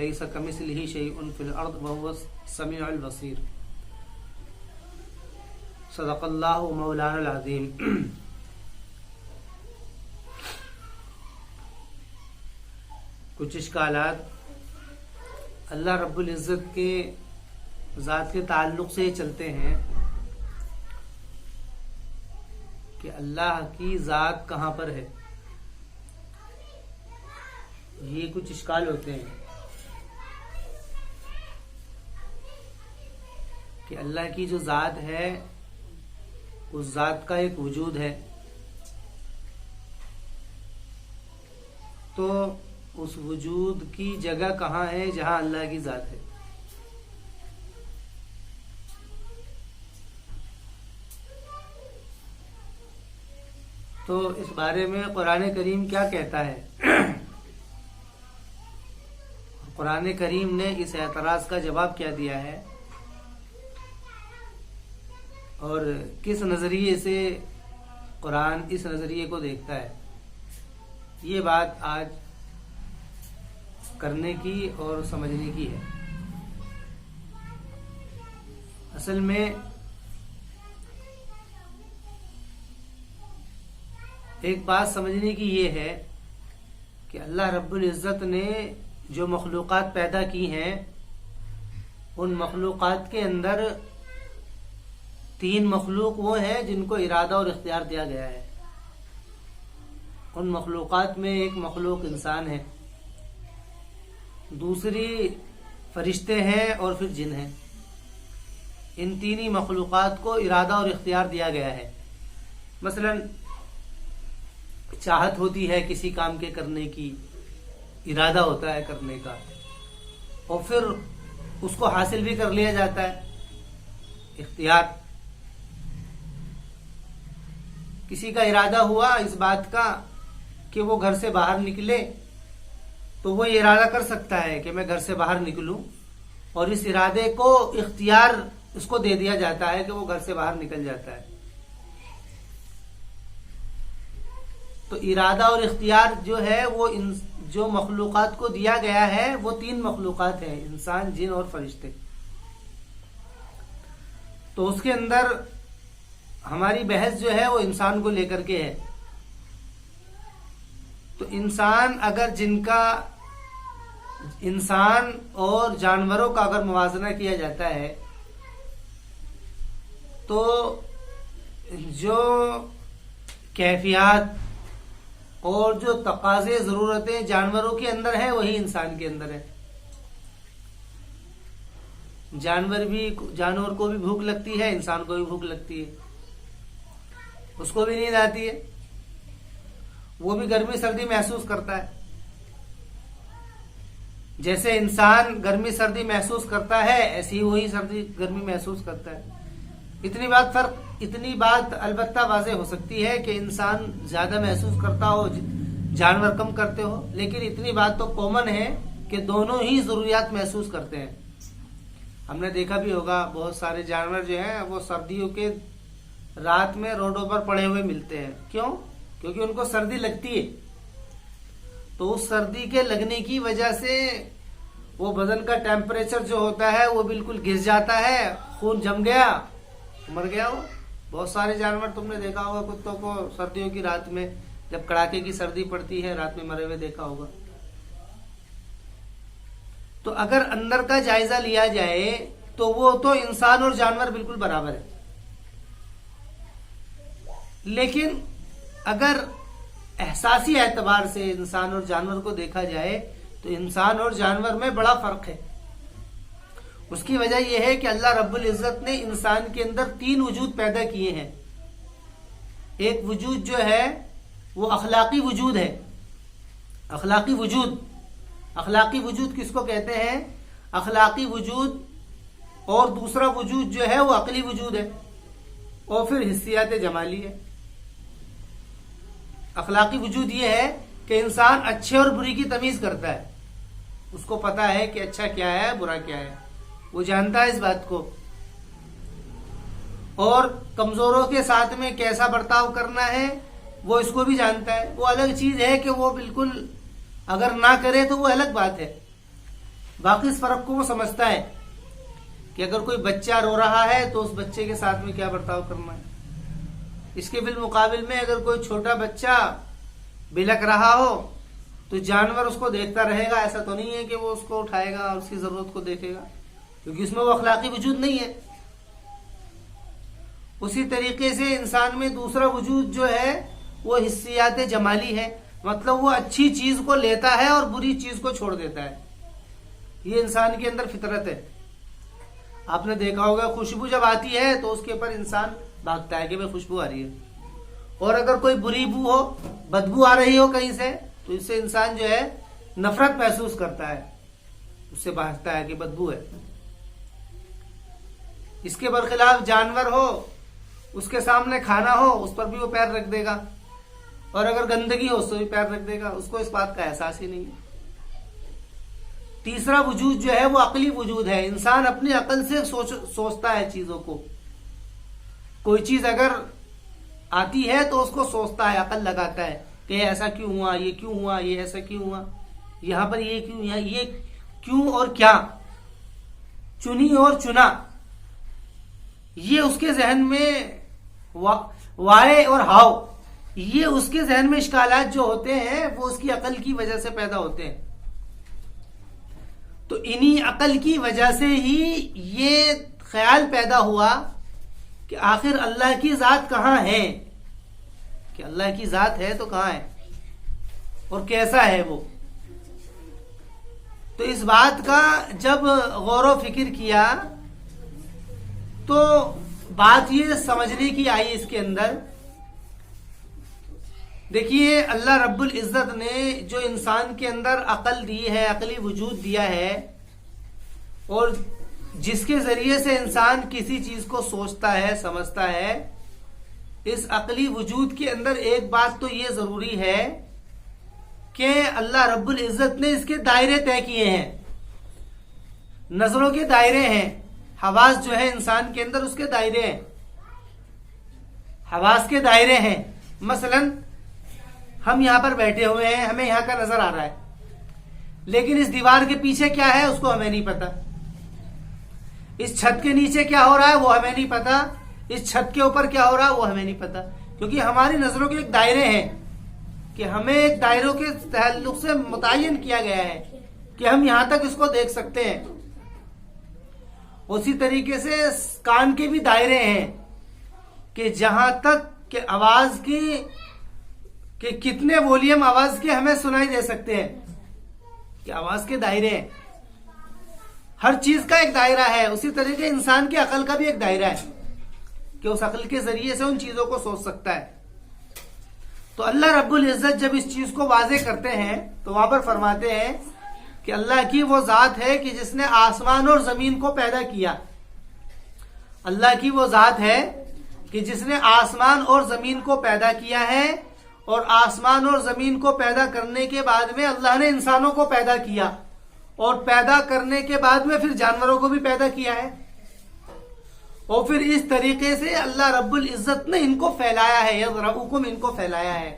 ليس كمثله شيء في الأرض وهو السميع البصير صدق اللہ مولانا العظیم۔ کچھ اشکالات اللہ رب العزت کے ذات کے تعلق سے چلتے ہیں کہ اللہ کی ذات کہاں پر ہے، یہ کچھ اشکال ہوتے ہیں کہ اللہ کی جو ذات ہے اس ذات کا ایک وجود ہے، تو اس وجود کی جگہ کہاں ہے جہاں اللہ کی ذات ہے۔ تو اس بارے میں قرآن کریم کیا کہتا ہے؟ قرآن کریم نے اس اعتراض کا جواب کیا دیا ہے اور کس نظریے سے قرآن اس نظریے کو دیکھتا ہے، یہ بات آج کرنے کی اور سمجھنے کی ہے۔ اصل میں ایک بات سمجھنے کی یہ ہے کہ اللہ رب العزت نے جو مخلوقات پیدا کی ہیں ان مخلوقات کے اندر 3 مخلوق وہ ہیں جن کو ارادہ اور اختیار دیا گیا ہے۔ ان مخلوقات میں ایک مخلوق انسان ہے، دوسری فرشتے ہیں اور پھر جن ہیں۔ ان 3 ہی مخلوقات کو ارادہ اور اختیار دیا گیا ہے۔ مثلا چاہت ہوتی ہے کسی کام کے کرنے کی، ارادہ ہوتا ہے کرنے کا، اور پھر اس کو حاصل بھی کر لیا جاتا ہے، اختیار۔ کسی کا ارادہ ہوا اس بات کا کہ وہ گھر سے باہر نکلے تو وہ یہ ارادہ کر سکتا ہے کہ میں گھر سے باہر نکلوں، اور اس ارادے کو اختیار اس کو دے دیا جاتا ہے کہ وہ گھر سے باہر نکل جاتا ہے۔ تو ارادہ اور اختیار جو ہے وہ جو مخلوقات کو دیا گیا ہے وہ 3 مخلوقات ہیں، انسان، جن اور فرشتے۔ تو اس کے اندر ہماری بحث جو ہے وہ انسان کو لے کر کے ہے۔ تو انسان انسان اور جانوروں کا اگر موازنہ کیا جاتا ہے تو جو کیفیات اور جو تقاضے ضرورتیں جانوروں کے اندر ہیں وہی انسان کے اندر ہے۔ جانور کو بھی بھوک لگتی ہے، انسان کو بھی بھوک لگتی ہے، اس کو بھی نیند آتی ہے، وہ بھی گرمی سردی محسوس کرتا ہے۔ جیسے انسان گرمی سردی محسوس کرتا ہے ایسی ہی وہی سردی گرمی محسوس کرتا ہے۔ اتنی بات البتہ واضح ہو سکتی ہے کہ انسان زیادہ محسوس کرتا ہو، جانور کم کرتے ہو، لیکن اتنی بات تو کامن ہے کہ دونوں ہی ضروریات محسوس کرتے ہیں۔ ہم نے دیکھا بھی ہوگا بہت سارے جانور جو ہیں وہ سردیوں کے رات میں روڈوں پر پڑے ہوئے ملتے ہیں۔ کیوں؟ کیونکہ ان کو سردی لگتی ہے، تو اس سردی کے لگنے کی وجہ سے وہ بدن کا ٹیمپریچر جو ہوتا ہے وہ بالکل گھس جاتا ہے، خون جم گیا، مر گیا وہ۔ بہت سارے جانور تم نے دیکھا ہوگا، کتوں کو سردیوں کی رات میں جب کڑاکے کی سردی پڑتی ہے رات میں مرے ہوئے دیکھا ہوگا۔ تو اگر اندر کا جائزہ لیا جائے تو وہ تو انسان اور جانور بالکل برابر ہے، لیکن اگر احساسی اعتبار سے انسان اور جانور کو دیکھا جائے تو انسان اور جانور میں بڑا فرق ہے۔ اس کی وجہ یہ ہے کہ اللہ رب العزت نے انسان کے اندر 3 وجود پیدا کیے ہیں۔ ایک وجود جو ہے وہ اخلاقی وجود ہے، اخلاقی وجود کس کو کہتے ہیں؟ اخلاقی وجود، اور دوسرا وجود جو ہے وہ عقلی وجود ہے، اور پھر حسیات جمالی ہے۔ اخلاقی وجود یہ ہے کہ انسان اچھے اور بری کی تمیز کرتا ہے، اس کو پتا ہے کہ اچھا کیا ہے برا کیا ہے، وہ جانتا ہے اس بات کو، اور کمزوروں کے ساتھ میں کیسا برتاؤ کرنا ہے وہ اس کو بھی جانتا ہے۔ وہ الگ چیز ہے کہ وہ بالکل اگر نہ کرے تو وہ الگ بات ہے، باقی اس فرق کو وہ سمجھتا ہے کہ اگر کوئی بچہ رو رہا ہے تو اس بچے کے ساتھ میں کیا برتاؤ کرنا ہے. اس کے بالمقابل میں اگر کوئی چھوٹا بچہ بلک رہا ہو تو جانور اس کو دیکھتا رہے گا. ایسا تو نہیں ہے کہ وہ اس کو اٹھائے گا اور اس کی ضرورت کو دیکھے گا، کیونکہ اس میں وہ اخلاقی وجود نہیں ہے. اسی طریقے سے انسان میں دوسرا وجود جو ہے وہ حسیات جمالی ہے، مطلب وہ اچھی چیز کو لیتا ہے اور بری چیز کو چھوڑ دیتا ہے. یہ انسان کے اندر فطرت ہے. آپ نے دیکھا ہوگا خوشبو جب آتی ہے تو اس کے اوپر انسان بھاگتا ہے کہ بھائی خوشبو آ رہی ہے، اور اگر کوئی بری بو ہو، بدبو آ رہی ہو کہیں سے، تو اس سے انسان جو ہے نفرت محسوس کرتا ہے، اس سے بھاگتا ہے کہ بدبو ہے. اس کے برخلاف جانور ہو، اس کے سامنے کھانا ہو، اس پر بھی وہ پیر رکھ دے گا، اور اگر گندگی ہو اس سے بھی پیر رکھ دے گا. اس کو اس بات کا احساس ہی نہیں ہے. تیسرا وجود جو ہے وہ عقلی وجود ہے. انسان اپنی عقل سے سوچتا ہے چیزوں کو. کوئی چیز اگر آتی ہے تو اس کو سوچتا ہے، عقل لگاتا ہے کہ ایسا کیوں ہوا، یہ کیوں ہوا، یہ ایسا کیوں ہوا، یہاں پر یہ کیوں، یہاں یہ کیوں اور کیا، چنی اور چنا. یہ اس کے ذہن میں وائے اور ہاؤ، یہ اس کے ذہن میں اشکالات جو ہوتے ہیں وہ اس کی عقل کی وجہ سے پیدا ہوتے ہیں. تو انہی عقل کی وجہ سے ہی یہ خیال پیدا ہوا کہ آخر اللہ کی ذات کہاں ہے، کہ اللہ کی ذات ہے تو کہاں ہے اور کیسا ہے وہ. تو اس بات کا جب غور و فکر کیا تو بات یہ سمجھنے کی آئی اس کے اندر. دیکھیے اللہ رب العزت نے جو انسان کے اندر عقل دی ہے، عقلی وجود دیا ہے، اور جس کے ذریعے سے انسان کسی چیز کو سوچتا ہے، سمجھتا ہے، اس عقلی وجود کے اندر ایک بات تو یہ ضروری ہے کہ اللہ رب العزت نے اس کے دائرے طے کیے ہیں. نظروں کے دائرے ہیں. حواس جو ہے انسان کے اندر اس کے دائرے ہیں، حواس کے دائرے ہیں. مثلا ہم یہاں پر بیٹھے ہوئے ہیں، ہمیں یہاں کا نظر آ رہا ہے، لیکن اس دیوار کے پیچھے کیا ہے اس کو ہمیں نہیں پتا. اس چھت کے نیچے کیا ہو رہا ہے وہ ہمیں نہیں پتا. اس چھت کے اوپر کیا ہو رہا ہے وہ ہمیں نہیں پتا، کیونکہ ہماری نظروں کے ایک دائرے ہیں کہ ہمیں ایک دائروں کے تعلق سے متعین کیا گیا ہے کہ ہم یہاں تک اس کو دیکھ سکتے ہیں. اسی طریقے سے کان کے بھی دائرے ہیں کہ جہاں تک کہ آواز کی کہ کتنے وولیم آواز کے ہمیں سنائی دے سکتے ہیں، کہ آواز کے دائرے ہیں. ہر چیز کا ایک دائرہ ہے. اسی طریقے انسان کی عقل کا بھی ایک دائرہ ہے کہ اس عقل کے ذریعے سے ان چیزوں کو سوچ سکتا ہے. تو اللہ رب العزت جب اس چیز کو واضح کرتے ہیں تو وہاں پر فرماتے ہیں کہ اللہ کی وہ ذات ہے کہ جس نے آسمان اور زمین کو پیدا کیا. اللہ کی وہ ذات ہے کہ جس نے آسمان اور زمین کو پیدا کیا ہے، اور آسمان اور زمین کو پیدا کرنے کے بعد میں اللہ نے انسانوں کو پیدا کیا، اور پیدا کرنے کے بعد میں پھر جانوروں کو بھی پیدا کیا ہے. اور پھر اس طریقے سے اللہ رب العزت نے ان کو پھیلایا ہے، یذرؤکم، ان کو پھیلایا ہے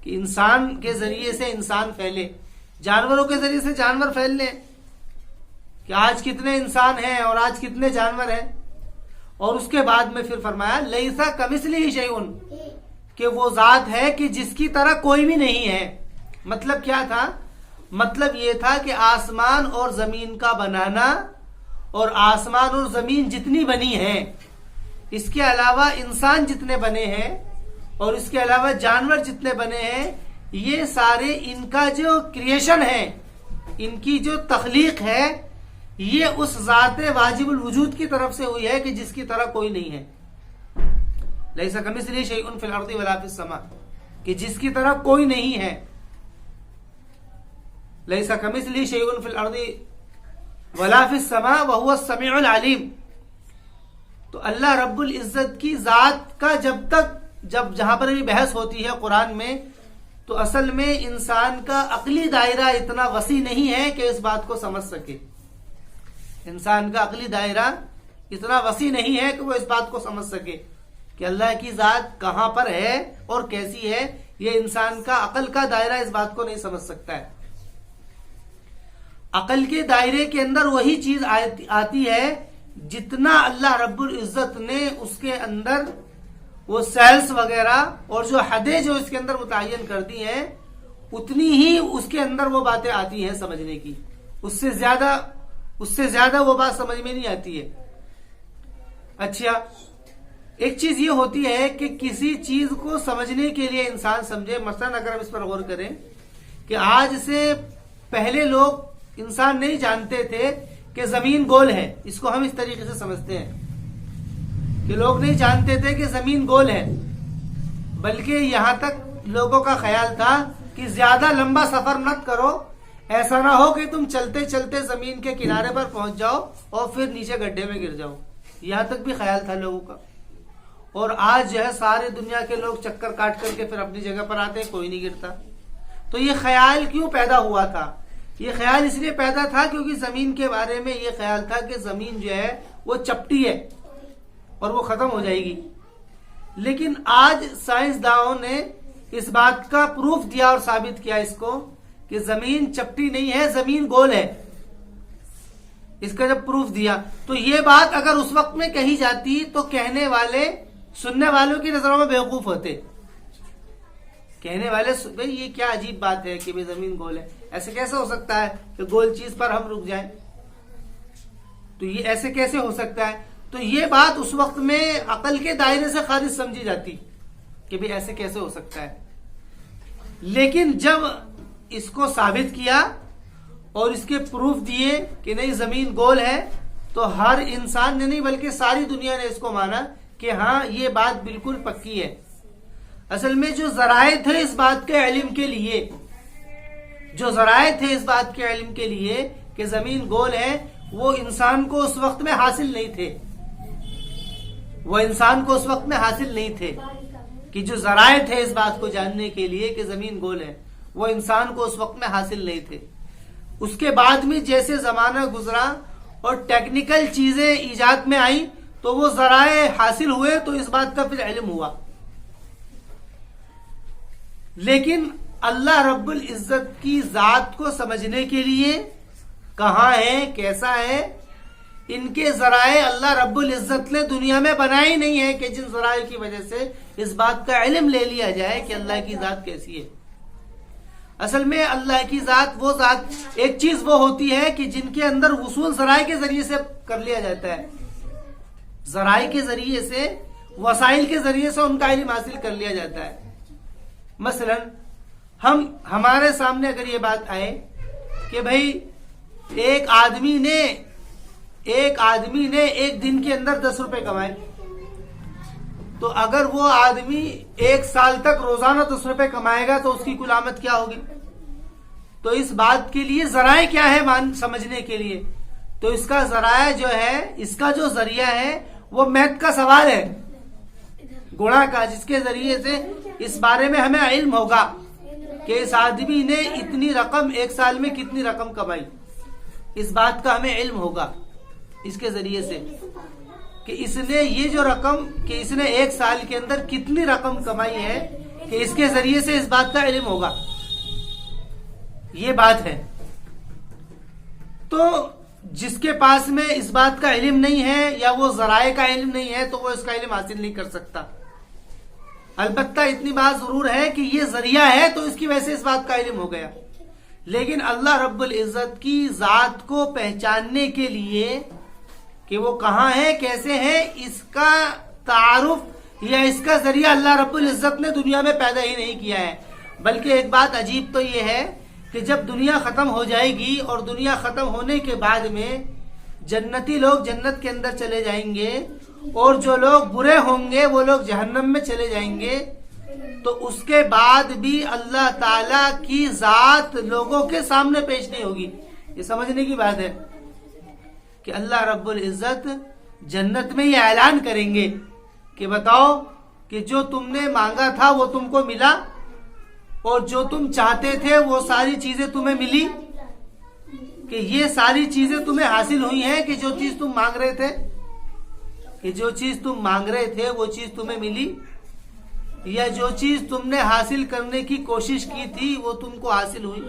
کہ انسان کے ذریعے سے انسان پھیلے، جانوروں کے ذریعے سے جانور پھیل لیں، کہ آج کتنے انسان ہیں اور آج کتنے جانور ہیں. اور اس کے بعد میں پھر فرمایا لیسا کمثلہ شیء، کہ وہ ذات ہے کہ جس کی طرح کوئی بھی نہیں ہے. مطلب کیا تھا؟ مطلب یہ تھا کہ آسمان اور زمین کا بنانا، اور آسمان اور زمین جتنی بنی ہیں، اس کے علاوہ انسان جتنے بنے ہیں، اور اس کے علاوہ جانور جتنے بنے ہیں، یہ سارے ان کا جو کریشن ہے، ان کی جو تخلیق ہے، یہ اس ذات واجب الوجود کی طرف سے ہوئی ہے کہ جس کی طرح کوئی نہیں ہے. لیس کمثلہ شیء فی الارض ولا فی السماء، کہ جس کی طرح کوئی نہیں ہے. لیس کمثلہ شیء فی الارض ولا فی السماء وهو السمیع العلیم. تو اللہ رب العزت کی ذات کا جب جہاں پر بھی بحث ہوتی ہے قرآن میں، تو اصل میں انسان کا عقلی دائرہ اتنا وسیع نہیں ہے کہ اس بات کو سمجھ سکے. انسان کا عقلی دائرہ اتنا وسیع نہیں ہے کہ وہ اس بات کو سمجھ سکے کہ اللہ کی ذات کہاں پر ہے اور کیسی ہے. یہ انسان کا عقل کا دائرہ اس بات کو نہیں سمجھ سکتا ہے. عقل کے دائرے کے اندر وہی چیز آتی ہے جتنا اللہ رب العزت نے اس کے اندر وہ سیلز وغیرہ اور جو حدیں جو اس کے اندر متعین کر دی ہیں اتنی ہی اس کے اندر وہ باتیں آتی ہیں سمجھنے کی. اس سے زیادہ وہ بات سمجھ میں نہیں آتی ہے. اچھا، ایک چیز یہ ہوتی ہے کہ کسی چیز کو سمجھنے کے لیے انسان سمجھے. مثلا اگر ہم اس پر غور کریں کہ آج سے پہلے لوگ انسان نہیں جانتے تھے کہ زمین گول ہے. اس کو ہم اس طریقے سے سمجھتے ہیں کہ لوگ نہیں جانتے تھے کہ زمین گول ہے، بلکہ یہاں تک لوگوں کا خیال تھا کہ زیادہ لمبا سفر مت کرو، ایسا نہ ہو کہ تم چلتے چلتے زمین کے کنارے پر پہنچ جاؤ اور پھر نیچے گڈھے میں گر جاؤ. یہاں تک بھی خیال تھا لوگوں کا. اور آج جو ہے ساری دنیا کے لوگ چکر کاٹ کر کے پھر اپنی جگہ پر آتے ہیں، کوئی نہیں گرتا. تو یہ خیال کیوں پیدا ہوا تھا؟ یہ خیال اس لیے پیدا تھا کیونکہ زمین کے بارے میں یہ خیال تھا کہ زمین جو ہے وہ چپٹی ہے اور وہ ختم ہو جائے گی. لیکن آج سائنسدانوں نے اس بات کا پروف دیا اور ثابت کیا اس کو کہ زمین چپٹی نہیں ہے، زمین گول ہے. اس کا جب پروف دیا تو یہ بات اگر اس وقت میں کہی جاتی تو کہنے والے سننے والوں کی نظروں میں بیوقوف ہوتے. کہنے والے بھائی یہ کیا عجیب بات ہے کہ زمین گول ہے، ایسے کیسے ہو سکتا ہے کہ گول چیز پر ہم رک جائیں؟ تو یہ ایسے کیسے ہو سکتا ہے؟ تو یہ بات اس وقت میں عقل کے دائرے سے خارج سمجھی جاتی کہ بھائی ایسے کیسے ہو سکتا ہے. لیکن جب اس کو ثابت کیا اور اس کے پروف دیے کہ نہیں زمین گول ہے تو ہر انسان نے نہیں بلکہ ساری دنیا نے اس کو مانا کہ ہاں یہ بات بالکل پکی ہے. اصل میں جو ذرائع تھے اس بات کے علم کے لیے، جو ذرائع تھے اس بات کے علم کے لیے کہ زمین گول ہے، وہ انسان کو اس وقت میں حاصل نہیں تھے. وہ انسان کو اس وقت میں حاصل نہیں تھے کہ جو ذرائع تھے اس بات کو جاننے کے لیے کہ زمین گول ہے، وہ انسان کو اس وقت میں حاصل نہیں تھے. اس کے بعد میں جیسے زمانہ گزرا اور ٹیکنیکل چیزیں ایجاد میں آئیں تو وہ ذرائع حاصل ہوئے تو اس بات کا پھر علم ہوا. لیکن اللہ رب العزت کی ذات کو سمجھنے کے لیے کہاں ہے، کیسا ہے، ان کے ذرائع اللہ رب العزت نے دنیا میں بنائے نہیں ہے کہ جن ذرائع کی وجہ سے اس بات کا علم لے لیا جائے کہ اللہ کی ذات کیسی ہے. اصل میں اللہ کی ذات وہ ذات ایک چیز وہ ہوتی ہے کہ جن کے اندر وصول ذرائع کے ذریعے سے کر لیا جاتا ہے. ذرائع کے ذریعے سے، وسائل کے ذریعے سے ان کا علم حاصل کر لیا جاتا ہے. مثلا ہمارے سامنے اگر یہ بات آئے کہ بھائی ایک آدمی نے ایک دن کے اندر 10 روپے کمائے، تو اگر وہ آدمی 1 سال تک روزانہ 10 روپے کمائے گا تو اس کی کل آمد کیا ہوگی؟ تو اس بات کے لیے ذرائع کیا ہے سمجھنے کے لیے؟ تو اس کا ذرائع جو ہے، اس کا جو ذریعہ ہے وہ میتھ کا سوال ہے، گڑا کا، جس کے ذریعے سے اس بارے میں ہمیں علم ہوگا کہ اس آدمی نے اتنی رقم 1 سال میں کتنی رقم کمائی. اس بات کا ہمیں علم ہوگا اس کے ذریعے سے کہ اس نے یہ جو رقم، کہ اس نے 1 سال کے اندر کتنی رقم کمائی ہے، کہ اس کے ذریعے سے اس بات کا علم ہوگا. یہ بات ہے. تو جس کے پاس میں اس بات کا علم نہیں ہے یا وہ ذرائع کا علم نہیں ہے تو وہ اس کا علم حاصل نہیں کر سکتا. البتہ اتنی بات ضرور ہے کہ یہ ذریعہ ہے تو اس کی وجہ سے اس بات کا علم ہو گیا. لیکن اللہ رب العزت کی ذات کو پہچاننے کے لیے کہ وہ کہاں ہے، کیسے ہے، اس کا تعارف یا اس کا ذریعہ اللہ رب العزت نے دنیا میں پیدا ہی نہیں کیا ہے. بلکہ ایک بات عجیب تو یہ ہے کہ جب دنیا ختم ہو جائے گی اور دنیا ختم ہونے کے بعد میں جنتی لوگ جنت کے اندر چلے جائیں گے اور جو لوگ برے ہوں گے وہ لوگ جہنم میں چلے جائیں گے، تو اس کے بعد بھی اللہ تعالی کی ذات لوگوں کے سامنے پیش نہیں ہوگی. یہ سمجھنے کی بات ہے کہ اللہ رب العزت جنت میں یہ اعلان کریں گے کہ بتاؤ کہ جو تم نے مانگا تھا وہ تم کو ملا، اور جو تم چاہتے تھے وہ ساری چیزیں تمہیں ملی، کہ یہ ساری چیزیں تمہیں حاصل ہوئی ہیں، کہ جو چیز تم مانگ رہے تھے، کہ جو چیز تم مانگ رہے تھے وہ چیز تمہیں ملی، یا جو چیز تم نے حاصل کرنے کی کوشش کی تھی وہ تم کو حاصل ہوئی.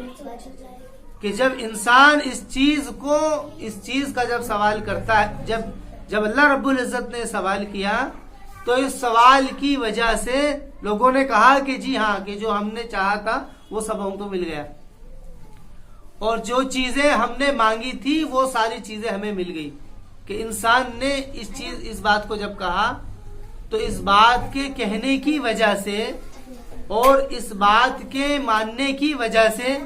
کہ جب انسان اس چیز کا جب سوال کرتا ہے، جب اللہ رب العزت نے سوال کیا تو اس سوال کی وجہ سے لوگوں نے کہا کہ جی ہاں، کہ جو ہم نے چاہا تھا وہ سب ہم کو مل گیا، اور جو چیزیں ہم نے مانگی تھی وہ ساری چیزیں ہمیں مل گئی. کہ انسان نے اس بات کو جب کہا تو اس بات کے کہنے کی وجہ سے اور اس بات کے ماننے کی وجہ سے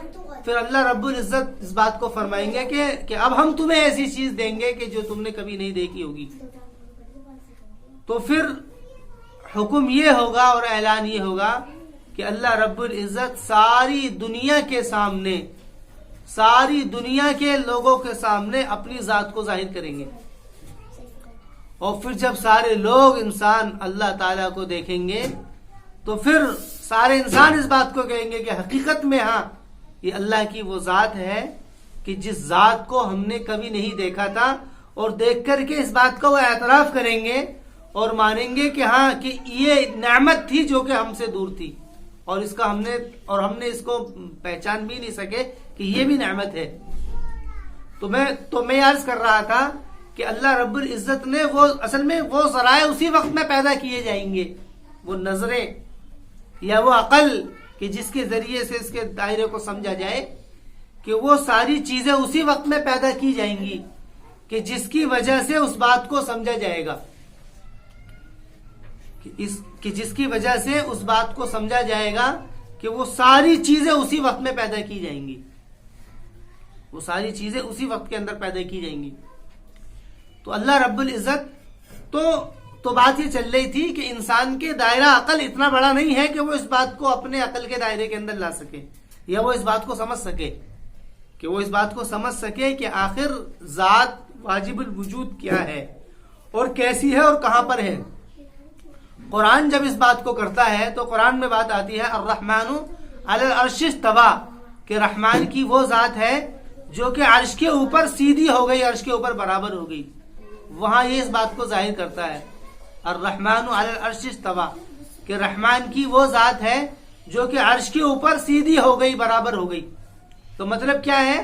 پھر اللہ رب العزت اس بات کو فرمائیں گے کہ اب ہم تمہیں ایسی چیز دیں گے کہ جو تم نے کبھی نہیں دیکھی ہوگی. تو پھر حکم یہ ہوگا اور اعلان یہ ہوگا کہ اللہ رب العزت ساری دنیا کے سامنے، ساری دنیا کے لوگوں کے سامنے اپنی ذات کو ظاہر کریں گے. اور پھر جب سارے لوگ انسان اللہ تعالیٰ کو دیکھیں گے تو پھر سارے انسان اس بات کو کہیں گے کہ حقیقت میں ہاں، یہ اللہ کی وہ ذات ہے کہ جس ذات کو ہم نے کبھی نہیں دیکھا تھا، اور دیکھ کر کے اس بات کا وہ اعتراف کریں گے اور مانیں گے کہ ہاں، کہ یہ نعمت تھی جو کہ ہم سے دور تھی، اور ہم نے اس کو پہچان بھی نہیں سکے کہ یہ بھی نعمت ہے. تو میں عرض کر رہا تھا کہ اللہ رب العزت نے اصل میں وہ ذرائع اسی وقت میں پیدا کیے جائیں گے، وہ نظریں یا وہ عقل کہ جس کے ذریعے سے اس کے دائرے کو سمجھا جائے، کہ وہ ساری چیزیں اسی وقت میں پیدا کی جائیں گی کہ جس کی وجہ سے اس بات کو سمجھا جائے گا، کہ جس کی وجہ سے اس بات کو سمجھا جائے گا کہ وہ ساری چیزیں اسی وقت میں پیدا کی جائیں گی، وہ ساری چیزیں اسی وقت کے اندر پیدا کی جائیں گی. تو اللہ رب العزت تو بات یہ چل رہی تھی کہ انسان کے دائرہ عقل اتنا بڑا نہیں ہے کہ وہ اس بات کو اپنے عقل کے دائرے کے اندر لا سکے، یا وہ اس بات کو سمجھ سکے کہ آخر ذات واجب الوجود کیا ہے اور کیسی ہے اور کہاں پر ہے. قرآن جب اس بات کو کرتا ہے تو قرآن میں بات آتی ہے الرحمن علی العرش استوی، کہ رحمان کی وہ ذات ہے جو کہ عرش کے اوپر سیدھی ہو گئی، عرش کے اوپر برابر ہو گئی. وہاں یہ اس بات کو ظاہر کرتا ہے الرحمن علی العرش استوی، کہ رحمان کی وہ ذات ہے جو کہ عرش کے اوپر سیدھی ہو گئی، برابر ہو گئی. تو مطلب کیا ہے؟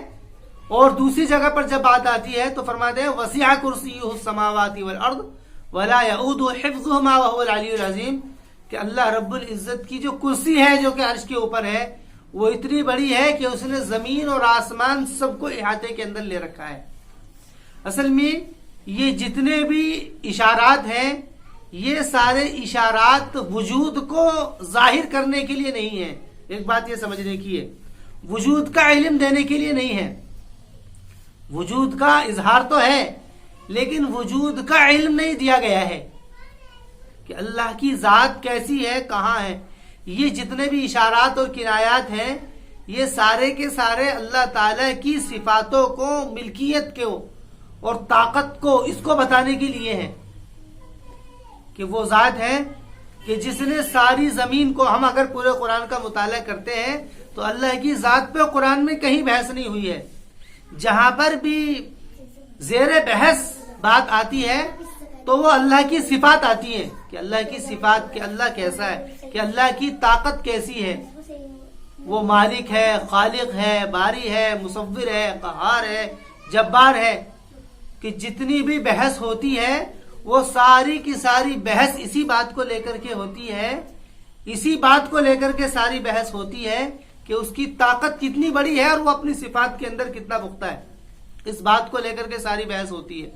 اور دوسری جگہ پر جب بات آتی ہے تو فرماتے ہیں وسع کرسیہ السماوات والارض ولا يؤوده حفظهما وهو العلی العظیم، کہ اللہ رب العزت کی جو کرسی ہے جو کہ عرش کے اوپر ہے وہ اتنی بڑی ہے کہ اس نے زمین اور آسمان سب کو احاطے کے اندر لے رکھا ہے. اصل میں یہ جتنے بھی اشارات ہیں یہ سارے اشارات وجود کو ظاہر کرنے کے لیے نہیں ہیں. ایک بات یہ سمجھنے کی ہے، وجود کا علم دینے کے لیے نہیں ہے. وجود کا اظہار تو ہے لیکن وجود کا علم نہیں دیا گیا ہے کہ اللہ کی ذات کیسی ہے، کہاں ہے. یہ جتنے بھی اشارات اور کنایات ہیں یہ سارے کے سارے اللہ تعالی کی صفاتوں کو، ملکیت کو اور طاقت کو، اس کو بتانے کے لیے ہیں کہ وہ ذات ہے کہ جس نے ساری زمین کو، ہم اگر پورے قرآن کا مطالعہ کرتے ہیں تو اللہ کی ذات پہ قرآن میں کہیں بحث نہیں ہوئی ہے. جہاں پر بھی زیر بحث بات آتی ہے تو وہ اللہ کی صفات آتی ہیں، کہ اللہ کی صفات، کہ اللہ کیسا ہے، کہ اللہ کی طاقت کیسی ہے، وہ مالک ہے، خالق ہے، باری ہے، مصور ہے، قہار ہے، جبار ہے. کہ جتنی بھی بحث ہوتی ہے وہ ساری کی ساری بحث اسی بات کو لے کر کے ہوتی ہے، اسی بات کو لے کر کے ساری بحث ہوتی ہے کہ اس کی طاقت کتنی بڑی ہے اور وہ اپنی صفات کے اندر کتنا پختہ ہے. اس بات کو لے کر کے ساری بحث ہوتی ہے.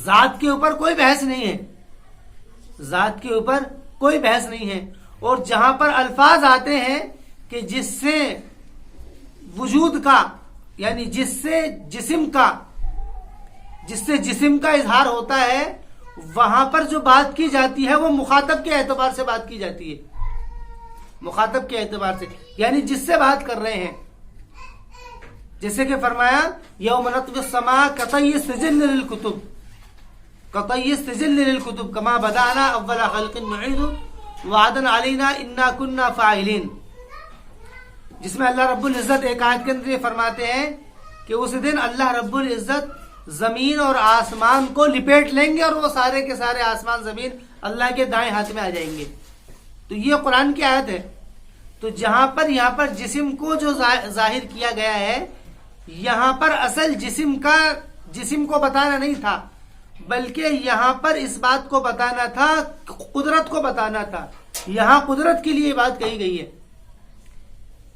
ذات کے اوپر کوئی بحث نہیں ہے، ذات کے اوپر کوئی بحث نہیں ہے. اور جہاں پر الفاظ آتے ہیں کہ جس سے وجود کا، یعنی جس سے جسم کا اظہار ہوتا ہے، وہاں پر جو بات کی جاتی ہے وہ مخاطب کے اعتبار سے بات کی جاتی ہے. مخاطب کے اعتبار سے یعنی جس سے بات کر رہے ہیں. جیسے کہ فرمایا یوم نطوی السماء کطی السجل للکتب، کطی السجل للکتب کما بدانا اول خلق نعید وعدا علینا انا کنا فاعلین، جس میں اللہ رب العزت ایک آیت کے اندر یہ فرماتے ہیں کہ اس دن اللہ رب العزت زمین اور آسمان کو لپیٹ لیں گے اور وہ سارے کے سارے آسمان زمین اللہ کے دائیں ہاتھ میں آ جائیں گے. تو یہ قرآن کی آیت ہے. تو جہاں پر جسم کو جو ظاہر کیا گیا ہے، یہاں پر اصل جسم کو بتانا نہیں تھا، بلکہ یہاں پر اس بات کو بتانا تھا، قدرت کو بتانا تھا. یہاں قدرت کے لیے بات کہی گئی ہے.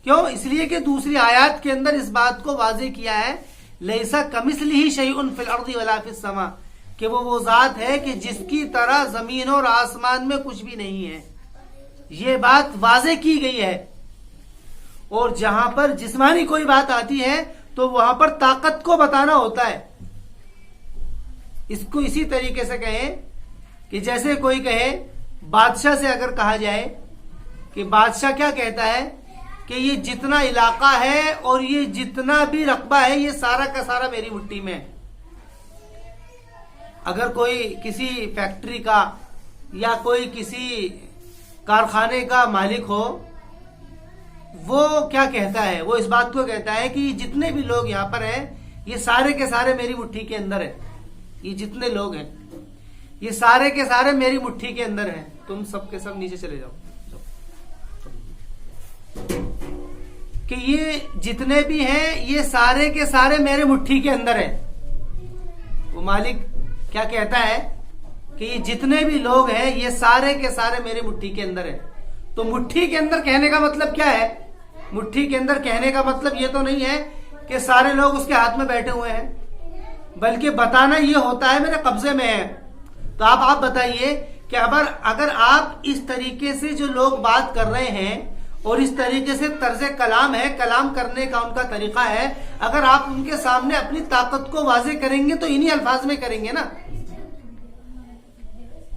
کیوں؟ اس لیے کہ دوسری آیات کے اندر اس بات کو واضح کیا ہے، لیسا کمثلہ شیء فی الارض ولا فی السماء، کہ وہ ذات ہے کہ جس کی طرح زمین اور آسمان میں کچھ بھی نہیں ہے. یہ بات واضح کی گئی ہے. اور جہاں پر جسمانی کوئی بات آتی ہے تو وہاں پر طاقت کو بتانا ہوتا ہے. اس کو اسی طریقے سے کہیں کہ جیسے کوئی کہے، بادشاہ سے اگر کہا جائے کہ بادشاہ کیا کہتا ہے کہ یہ جتنا علاقہ ہے اور یہ جتنا بھی رقبہ ہے یہ سارا کا سارا میری مٹھی میں ہے. اگر کوئی کسی فیکٹری کا یا کوئی کسی کارخانے کا مالک ہو، وہ کیا کہتا ہے؟ وہ اس بات کو کہتا ہے کہ جتنے بھی لوگ یہاں پر ہیں یہ سارے کے سارے میری مٹھی کے اندر ہے. یہ جتنے لوگ ہیں یہ سارے کے سارے میری مٹھی کے اندر ہیں. تم سب کے سب نیچے چلے جاؤ. کہ یہ جتنے بھی ہیں یہ سارے کے سارے میرے مٹھی کے اندر ہیں. وہ مالک کیا کہتا ہے کہ یہ جتنے بھی لوگ ہیں یہ سارے کے سارے میرے مٹھی کے اندر ہیں. تو مٹھی کے اندر کہنے کا مطلب کیا ہے؟ مٹھی کے اندر کہنے کا مطلب یہ تو نہیں ہے کہ سارے لوگ اس کے ہاتھ میں بیٹھے ہوئے ہیں، بلکہ بتانا یہ ہوتا ہے میرے قبضے میں ہے. تو آپ بتائیے کہ اگر آپ اس طریقے سے جو لوگ بات کر رہے ہیں اور اس طریقے سے طرز کلام ہے، کلام کرنے کا ان کا طریقہ ہے، اگر آپ ان کے سامنے اپنی طاقت کو واضح کریں گے تو انہی الفاظ میں کریں گے نا.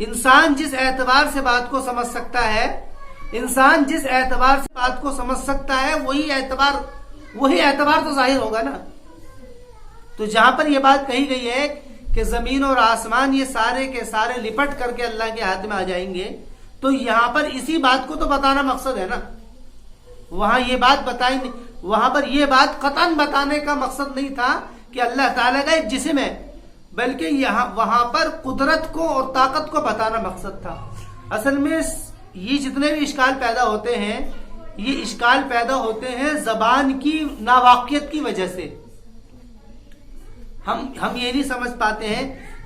انسان جس اعتبار سے بات کو سمجھ سکتا ہے، انسان جس اعتبار سے بات کو سمجھ سکتا ہے وہی اعتبار تو ظاہر ہوگا نا. تو جہاں پر یہ بات کہی گئی ہے کہ زمین اور آسمان یہ سارے کے سارے لپٹ کر کے اللہ کے ہاتھ میں آ جائیں گے، تو یہاں پر اسی بات کو تو بتانا مقصد ہے نا. وہاں پر یہ بات قطعاً بتانے کا مقصد نہیں تھا کہ اللہ تعالیٰ کا ایک جسم ہے، بلکہ وہاں پر قدرت کو اور طاقت کو بتانا مقصد تھا. اصل میں یہ جتنے بھی اشکال پیدا ہوتے ہیں، یہ اشکال پیدا ہوتے ہیں زبان کی ناواقفیت کی وجہ سے. ہم یہ نہیں سمجھ پاتے ہیں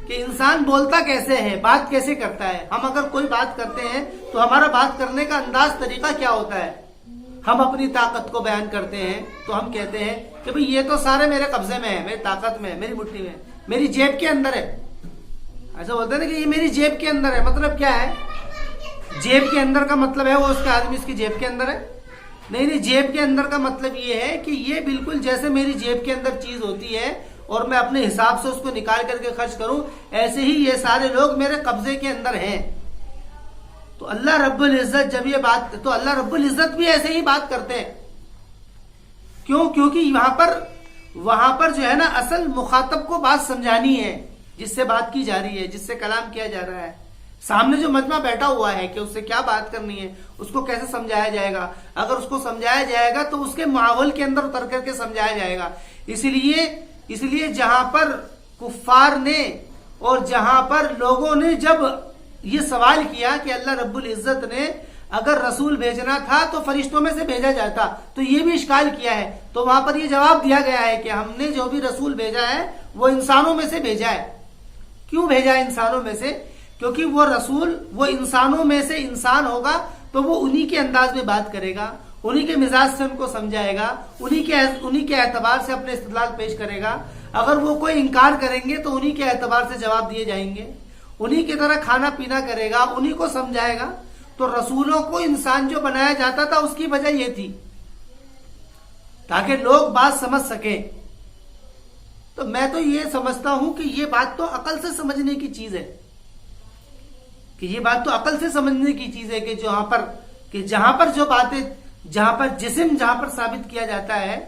کہ انسان بولتا کیسے ہے، بات کیسے کرتا ہے. ہم اگر کوئی بات کرتے ہیں تو ہمارا بات کرنے کا انداز، طریقہ کیا ہوتا ہے؟ ہم اپنی طاقت کو بیان کرتے ہیں تو ہم کہتے ہیں کہ بھئی یہ تو سارے میرے قبضے میں ہے، میری طاقت میں ہے، میری مٹھی میں ہے، میری جیب کے اندر ہے. ایسا بولتے ہیں نا کہ یہ میری جیب کے اندر ہے. مطلب کیا ہے؟ جیب کے اندر کا مطلب ہے وہ اس کا آدمی اس کی جیب کے اندر ہے؟ نہیں، جیب کے اندر کا مطلب یہ ہے کہ یہ بالکل جیسے میری جیب کے اندر چیز ہوتی ہے اور میں اپنے حساب سے اس کو نکال کر کے خرچ کروں، ایسے ہی یہ سارے لوگ میرے قبضے کے اندر ہیں. تو اللہ رب العزت تو اللہ رب العزت بھی ایسے ہی بات کرتے ہیں. کیوں؟ کیونکہ وہاں پر جو ہے نا اصل مخاطب کو بات سمجھانی ہے، جس سے بات کی جا رہی ہے، جس سے کلام کیا جا رہا ہے. سامنے جو مجمع بیٹھا ہوا ہے کہ اس سے کیا بات کرنی ہے، اس کو کیسے سمجھایا جائے گا. اگر اس کو سمجھایا جائے گا تو اس کے ماحول کے اندر اتر کر کے سمجھایا جائے گا. اس لیے جہاں پر کفار نے اور جہاں پر لوگوں نے جب یہ سوال کیا کہ اللہ رب العزت نے اگر رسول بھیجنا تھا تو فرشتوں میں سے بھیجا جاتا، تو یہ بھی اشکال کیا ہے. تو وہاں پر یہ جواب دیا گیا ہے کہ ہم نے جو بھی رسول بھیجا ہے وہ انسانوں میں سے بھیجا ہے. کیوں بھیجا ہے انسانوں میں سے؟ کیونکہ وہ رسول وہ انسانوں میں سے انسان ہوگا تو وہ انہی کے انداز میں بات کرے گا، انہی کے مزاج سے ان کو سمجھائے گا، انہی کے اعتبار سے اپنے استدلال پیش کرے گا. اگر وہ کوئی انکار کریں گے تو انہی کے اعتبار سے جواب دیے جائیں گے. انہی کی طرح کھانا پینا کرے گا، انہی کو سمجھائے گا. تو رسولوں کو انسان جو بنایا جاتا تھا اس کی وجہ یہ تھی تاکہ لوگ بات سمجھ سکیں. تو میں تو یہ سمجھتا ہوں کہ یہ بات تو عقل سے سمجھنے کی چیز ہے، کہ جہاں پر جو باتیں، جہاں پر جسم جہاں پر ثابت کیا جاتا ہے،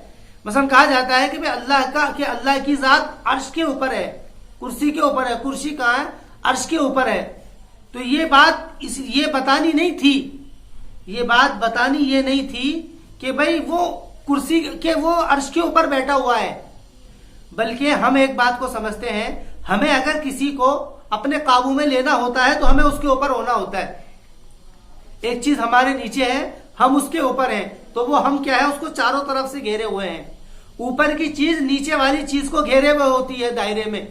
مثلا کہا جاتا ہے کہ اللہ کی ذات عرش کے اوپر ہے، کرسی کے اوپر ہے. کرسی کہاں ہے؟ عرش کے اوپر ہے. تو یہ بات یہ بتانی نہیں تھی کہ بھئی وہ کرسی کے وہ عرش کے اوپر بیٹھا ہوا ہے. بلکہ ہم ایک بات کو سمجھتے ہیں، ہمیں اگر کسی کو اپنے قابو میں لینا ہوتا ہے تو ہمیں اس کے اوپر ہونا ہوتا ہے. ایک چیز ہمارے نیچے ہے، ہم اس کے اوپر ہیں، تو وہ ہم کیا ہے، اس کو چاروں طرف سے گھیرے ہوئے ہیں. اوپر کی چیز نیچے والی چیز کو گھیرے ہوئے ہوتی ہے دائرے میں.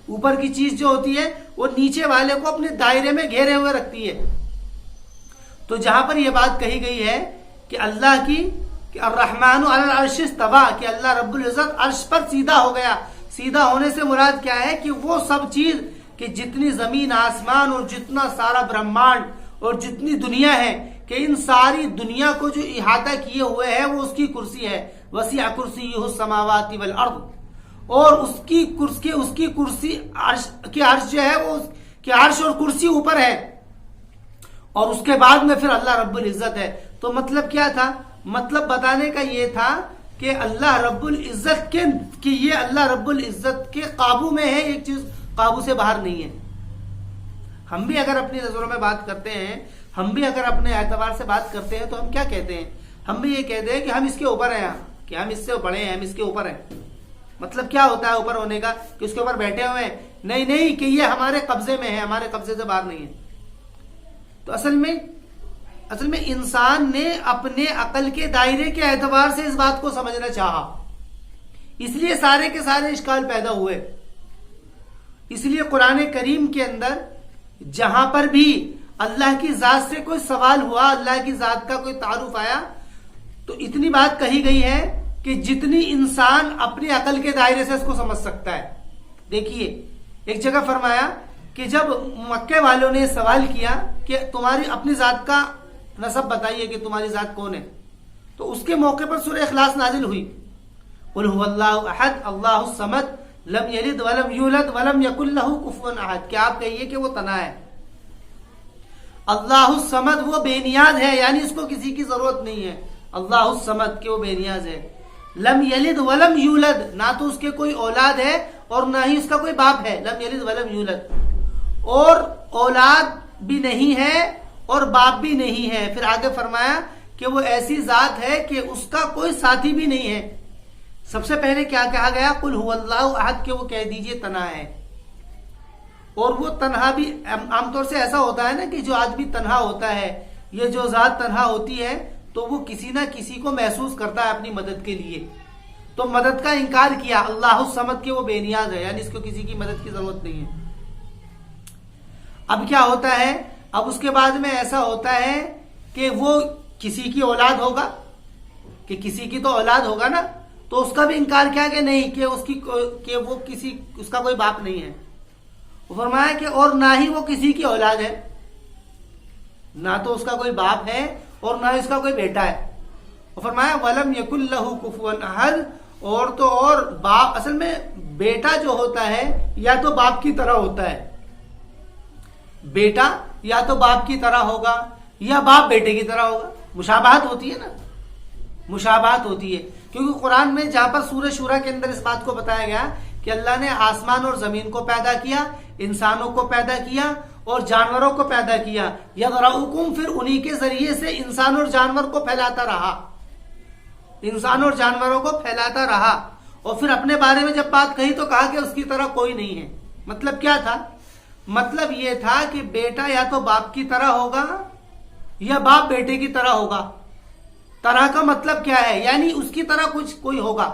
اوپر کی چیز جو ہوتی ہے وہ نیچے والے کو اپنے دائرے میں گھیرے ہوئے رکھتی ہے. تو جہاں پر یہ بات کہی گئی ہے کہ اللہ کی کہ الرحمن علی العرش استویٰ، کہ اللہ رب العزت عرش پر سیدھا ہو گیا. سیدھا ہونے سے مراد کیا ہے کہ وہ سب چیز کہ جتنی زمین آسمان اور جتنا سارا برہمانڈ اور جتنی دنیا ہے، کہ ان ساری دنیا کو جو احاطہ کیے ہوئے ہے وہ اس کی کرسی ہے. وسیع کرسیہ السماوات والارض، اور اس کی کرسی عرش جو ہے وہ کہ عرش اور کرسی اوپر ہے، اور اس کے بعد میں پھر اللہ رب العزت ہے. تو مطلب کیا تھا؟ مطلب بتانے کا یہ تھا کہ اللہ رب العزت کہ یہ اللہ رب العزت کے قابو میں ہے، ایک چیز قابو سے باہر نہیں ہے. ہم بھی اگر اپنی نظروں میں بات کرتے ہیں، ہم بھی اگر اپنے اعتبار سے بات کرتے ہیں، تو ہم کیا کہتے ہیں؟ ہم بھی یہ کہتے ہیں کہ ہم اس کے اوپر ہیں، کہ ہم اس سے بڑے ہیں، ہم اس کے اوپر ہیں. مطلب کیا ہوتا ہے اوپر ہونے کا؟ کہ اس کے اوپر بیٹھے ہوئے ہیں؟ نہیں، کہ یہ ہمارے قبضے میں ہے، ہمارے قبضے سے باہر نہیں ہے. تو اصل میں انسان نے اپنے عقل کے دائرے کے اعتبار سے اس بات کو سمجھنا چاہا، اس لیے سارے کے سارے اشکال پیدا ہوئے. اس لیے قرآن کریم کے اندر جہاں پر بھی اللہ کی ذات سے کوئی سوال ہوا، اللہ کی ذات کا کوئی تعارف آیا، تو اتنی بات کہی گئی ہے کہ جتنی انسان اپنے عقل کے دائرے سے اس کو سمجھ سکتا ہے. دیکھیے ایک جگہ فرمایا کہ جب مکے والوں نے سوال کیا کہ تمہاری اپنی ذات کا نسب بتائیے کہ تمہاری ذات کون ہے، تو اس کے موقع پر سورہ اخلاص نازل ہوئی. قل هو اللہ احد اللہ الصمد لم یلد ولم یولد ولم یکن لہ کفوا احد، کہ آپ کہیے کہ وہ تنہا ہے. اللہ الصمد وہ بے نیاز ہے، یعنی اس کو کسی کی ضرورت نہیں ہے. اللہ الصمد کہ وہ بے نیاز ہے. لم یلد ولم یولد، نہ تو اس کے کوئی اولاد ہے اور نہ ہی اس کا کوئی باپ ہے. لم یلد ولم یولد، اور اولاد بھی نہیں ہے اور باپ بھی نہیں ہے. پھر آگے فرمایا کہ وہ ایسی ذات ہے کہ اس کا کوئی ساتھی بھی نہیں ہے. سب سے پہلے کیا کہا گیا؟ قل هو اللہ احد، کہ وہ کہہ دیجئے تنہا ہے. اور وہ تنہا بھی عام طور سے ایسا ہوتا ہے نا کہ جو آدمی تنہا ہوتا ہے، یہ جو ذات تنہا ہوتی ہے، تو وہ کسی نہ کسی کو محسوس کرتا ہے اپنی مدد کے لیے. تو مدد کا انکار کیا. اللہ الصمد کہ وہ بے نیاز ہے، یعنی اس کو کسی کی مدد کی ضرورت نہیں ہے. اب کیا ہوتا ہے؟ اب اس کے بعد میں ایسا ہوتا ہے کہ وہ کسی کی اولاد ہوگا، کہ کسی کی تو اولاد ہوگا نا، تو اس کا بھی انکار کیا کہ نہیں، کہ وہ اس کا کوئی باپ نہیں ہے. وہ فرمایا کہ اور نہ ہی وہ کسی کی اولاد ہے، نہ تو اس کا کوئی باپ ہے اور نہ اس کا کوئی بیٹا ہے. وہ فرمایا وَلَمْ يَكُنْ لَهُ كُفُوًا أَحَدٌ، اور باپ اصل میں بیٹا جو ہوتا ہے یا تو باپ کی طرح ہوتا ہے. بیٹا یا تو باپ کی طرح ہوگا یا باپ بیٹے کی طرح ہوگا. مشابہت ہوتی ہے نا، مشابہت ہوتی ہے. کیونکہ قرآن میں جہاں پر سورہ شورى کے اندر اس بات کو بتایا گیا کہ اللہ نے آسمان اور زمین کو پیدا کیا، انسانوں کو پیدا کیا اور جانوروں کو پیدا کیا. یذرؤکم، پھر انہی کے ذریعے سے انسان اور جانور کو پھیلاتا رہا، انسان اور جانوروں کو پھیلاتا رہا. اور پھر اپنے بارے میں جب بات کہی تو کہا کہ اس کی طرح کوئی نہیں ہے. مطلب کیا تھا؟ مطلب یہ تھا کہ بیٹا یا تو باپ کی طرح ہوگا یا باپ بیٹے کی طرح ہوگا. طرح کا مطلب کیا ہے؟ یعنی اس کی طرح کچھ کوئی ہوگا.